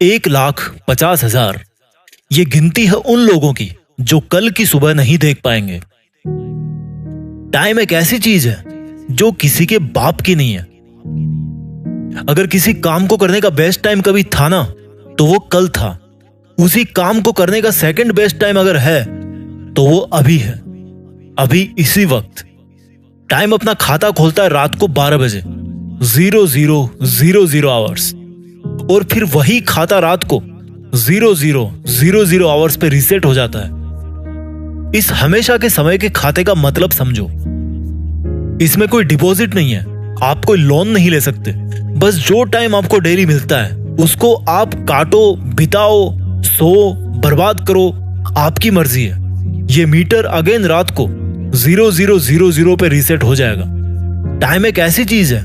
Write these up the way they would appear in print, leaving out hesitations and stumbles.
1,50,000 ये गिनती है उन लोगों की जो कल की सुबह नहीं देख पाएंगे। टाइम एक ऐसी चीज है जो किसी के बाप की नहीं है। अगर किसी काम को करने का बेस्ट टाइम कभी था ना, तो वो कल था। उसी काम को करने का सेकंड बेस्ट टाइम अगर है तो वो अभी है, अभी इसी वक्त। टाइम अपना खाता खोलता है रात को 12 बजे 00:00 आवर्स, और फिर वही खाता रात को 00:00 आवर्स पे रीसेट हो जाता है। इस हमेशा के समय के खाते का मतलब समझो। इसमें कोई डिपॉजिट नहीं है, आप कोई लोन नहीं ले सकते। बस जो टाइम आपको डेली मिलता है उसको आप काटो, बिताओ, सो, बर्बाद करो, आपकी मर्जी है। ये मीटर अगेन रात को 00:00 पे रीसेट हो जाएगा। टाइम एक ऐसी चीज है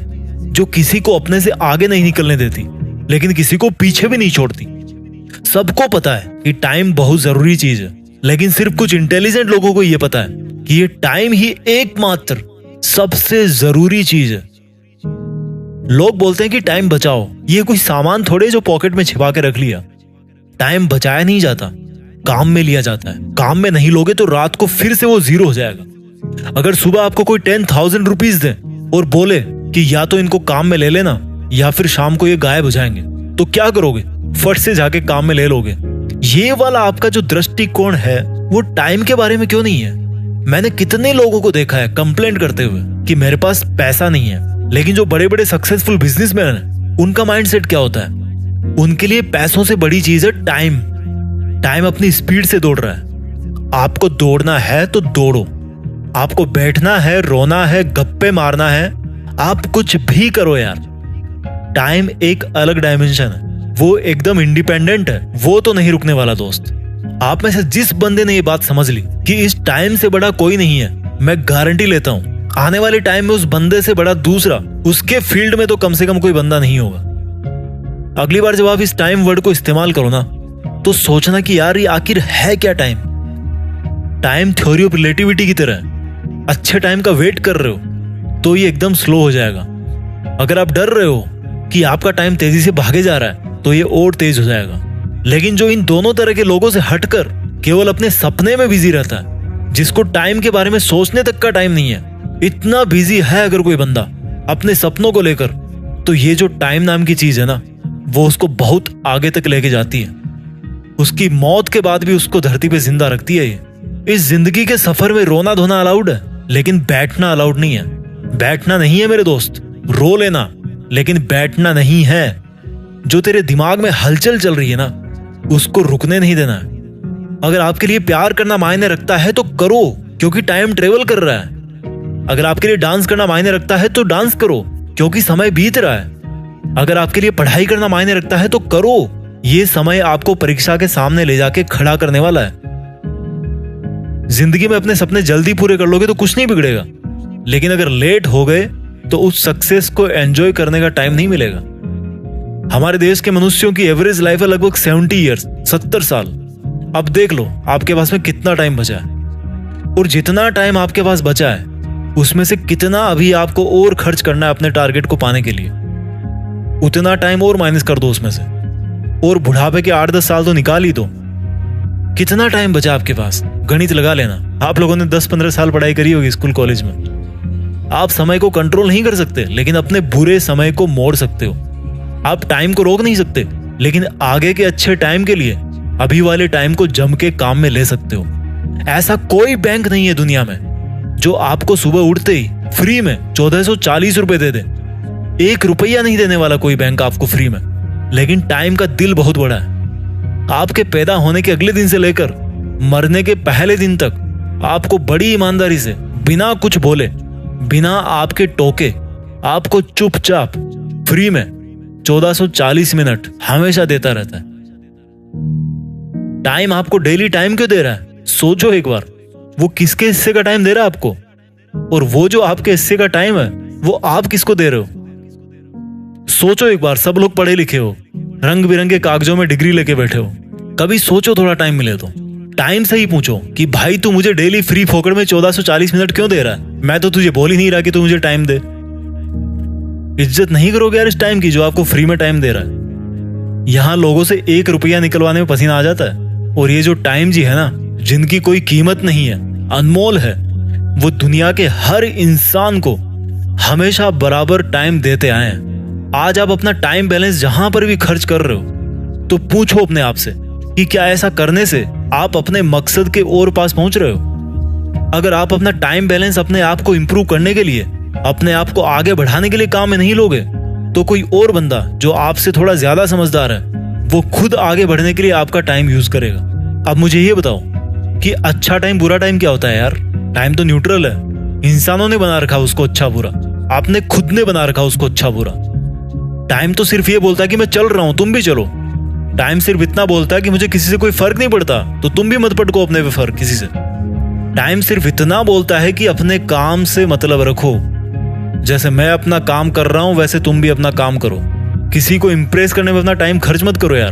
जो किसी को अपने से आगे नहीं निकलने देती, लेकिन किसी को पीछे भी नहीं छोड़ती। सबको पता है कि टाइम बहुत जरूरी चीज है, लेकिन सिर्फ कुछ इंटेलिजेंट लोगों को यह पता है कि ये टाइम ही एकमात्र सबसे जरूरी चीज है। लोग बोलते हैं कि टाइम बचाओ, ये कोई सामान थोड़े जो पॉकेट में छिपा के रख लिया। टाइम बचाया नहीं जाता, काम में लिया जाता है। काम में नहीं लोगे तो रात को फिर से वो 0 हो जाएगा। अगर सुबह आपको कोई 10,000 रुपीज दे और बोले कि या तो इनको काम में ले लेना या फिर शाम को ये गायब हो जाएंगे, तो क्या करोगे? फट से जाके काम में ले लोगे। ये वाला आपका जो दृष्टिकोण है वो टाइम के बारे में क्यों नहीं है? मैंने कितने लोगों को देखा है कंप्लेंट करते हुए कि मेरे पास पैसा नहीं है, लेकिन जो बड़े बड़े सक्सेसफुल बिजनेसमैन हैं उनका माइंडसेट क्या होता है? उनके लिए पैसों से बड़ी चीज है टाइम। टाइम अपनी स्पीड से दौड़ रहा है। आपको दौड़ना है तो दौड़ो, आपको बैठना है, रोना है, गप्पे मारना है, आप कुछ भी करो यार। टाइम एक अलग डायमेंशन है, वो एकदम इंडिपेंडेंट है, वो तो नहीं रुकने वाला दोस्त। आप में से जिस बंदे ने ये बात समझ ली कि इस टाइम से बड़ा कोई नहीं है, मैं गारंटी लेता हूं आने वाले टाइम में उस बंदे से बड़ा दूसरा उसके फील्ड में तो कम से कम कोई बंदा नहीं होगा। अगली बार जब आप इस टाइम वर्ड को इस्तेमाल करो ना, तो सोचना कि यार ये आखिर है क्या time. Time theory of relativity की तरह है। अच्छे टाइम का वेट कर रहे हो तो ये एकदम स्लो हो जाएगा। अगर आप डर रहे हो कि आपका टाइम तेजी से भागे जा रहा है तो ये और तेज हो जाएगा। लेकिन जो इन दोनों तरह के लोगों से हटकर केवल अपने सपने में बिजी रहता है, जिसको टाइम के बारे में सोचने तक का टाइम नहीं है, इतना बिजी है अगर कोई बंदा अपने सपनों को लेकर, तो ये जो टाइम नाम की चीज है ना, वो उसको बहुत आगे तक लेके जाती है। उसकी मौत के बाद भी उसको धरती पे जिंदा रखती है। ये इस जिंदगी के सफर में रोना धोना अलाउड है, लेकिन बैठना अलाउड नहीं है। बैठना नहीं है मेरे दोस्त, रो लेना, लेकिन बैठना नहीं है। जो तेरे दिमाग में हलचल चल रही है ना, उसको रुकने नहीं देना है। अगर आपके लिए प्यार करना मायने रखता है तो करो, क्योंकि टाइम ट्रेवल कर रहा है। अगर आपके लिए डांस करना मायने रखता है तो डांस करो, क्योंकि समय बीत रहा है। अगर आपके लिए पढ़ाई करना मायने रखता है तो करो, ये समय आपको परीक्षा के सामने ले जाके खड़ा करने वाला है। जिंदगी में अपने सपने जल्दी पूरे कर लोगे तो कुछ नहीं बिगड़ेगा, लेकिन अगर लेट हो गए तो उस सक्सेस को एंजॉय करने का टाइम नहीं मिलेगा। हमारे देश के मनुष्यों की एवरेज लाइफ है लगभग 70 ईयर्स, 70 साल। अब देख लो आपके पास में कितना टाइम बचा है, और जितना टाइम आपके पास बचा है उसमें से कितना अभी आपको और खर्च करना है अपने टारगेट को पाने के लिए। उतना टाइम और माइनस कर दो उसमें से, और बुढ़ापे के 8-10 साल तो निकाल ही दो। कितना टाइम बचा आपके पास? गणित लगा लेना। आप लोगों ने 10-15 साल पढ़ाई करी होगी स्कूल कॉलेज में। आप समय को कंट्रोल नहीं कर सकते, लेकिन अपने बुरे समय को मोड़ सकते हो। आप टाइम को रोक नहीं सकते, लेकिन आगे के अच्छे टाइम के लिए अभी वाले टाइम को जम के काम में ले सकते हो। ऐसा कोई बैंक नहीं है दुनिया में जो आपको सुबह उठते ही फ्री में 1440 रुपए दे दे। 1 रुपया नहीं देने वाला कोई बैंक आपको फ्री में। लेकिन टाइम का दिल बहुत बड़ा है। आपके पैदा होने के अगले दिन से लेकर मरने के पहले दिन तक आपको बड़ी ईमानदारी से, बिना कुछ बोले, बिना आपके टोके, आपको चुपचाप फ्री में 1440 मिनट हमेशा देता रहता है। टाइम आपको डेली टाइम क्यों दे रहा है? सोचो एक बार, वो किसके हिस्से का टाइम दे रहा है आपको, और वो जो आपके हिस्से का टाइम है वो आप किसको दे रहे हो? सोचो एक बार। सब लोग पढ़े लिखे हो, रंग बिरंगे कागजों में डिग्री लेके बैठे हो। कभी सोचो थोड़ा टाइम मिले तो टाइम से ही पूछो कि भाई तू मुझे डेली फ्री फोकट में 1440 मिनट क्यों दे रहा है? मैं तो तुझे बोल ही नहीं रहा कि तू मुझे टाइम दे। इज्जत नहीं करोगे यार इस टाइम की जो आपको फ्री में टाइम दे रहा है। यहाँ लोगों से 1 रुपया निकलवाने में पसीना आ जाता है। और ये जो टाइम जी है ना, जिनकी कोई कीमत नहीं है, अनमोल है, वो दुनिया के हर इंसान को हमेशा बराबर टाइम देते आए हैं। आज आप अपना टाइम बैलेंस जहां पर भी खर्च कर रहे हो तो पूछो अपने आप से कि क्या ऐसा करने से आप अपने मकसद के और पास पहुंच रहे हो। अगर आप अपना टाइम बैलेंस अपने आप को इंप्रूव करने के लिए, अपने आप को आगे बढ़ाने के लिए काम में नहीं लोगे, तो कोई और बंदा जो आपसे थोड़ा ज्यादा समझदार है, वो खुद आगे बढ़ने के लिए आपका टाइम यूज करेगा। अब मुझे ये बताओ कि अच्छा टाइम बुरा टाइम क्या होता है यार? टाइम तो न्यूट्रल है। इंसानों ने बना रखा उसको अच्छा बुरा, आपने खुद ने बना रखा उसको अच्छा बुरा। टाइम तो सिर्फ ये बोलता है कि मैं चल रहा हूं, तुम भी चलो। टाइम सिर्फ इतना बोलता है कि मुझे किसी से कोई फर्क नहीं पड़ता, तो तुम भी मत पटको अपने पे फर्क किसी से। टाइम सिर्फ इतना बोलता है कि अपने काम से मतलब रखो। जैसे मैं अपना काम कर रहा हूं वैसे तुम भी अपना काम करो। किसी को इंप्रेस करने में अपना टाइम खर्च मत करो यार,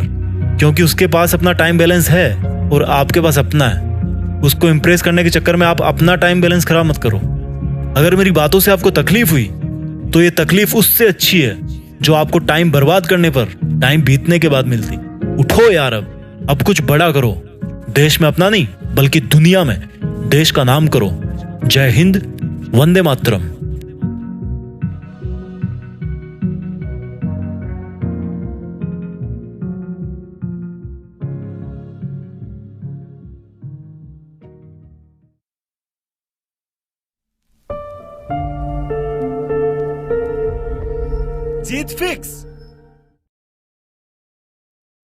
क्योंकि उसके पास अपना टाइम बैलेंस है और आपके पास अपना है। उसको इंप्रेस करने के चक्कर में आप अपना टाइम बैलेंस खराब मत करो। अगर मेरी बातों से आपको तकलीफ हुई तो ये तकलीफ उससे अच्छी है जो आपको टाइम बर्बाद करने पर टाइम बीतने के बाद मिलती। उठो यार, अब कुछ बड़ा करो। देश में अपना नहीं बल्कि दुनिया में देश का नाम करो। जय हिंद, वंदे मातरम। जीत फिक्स।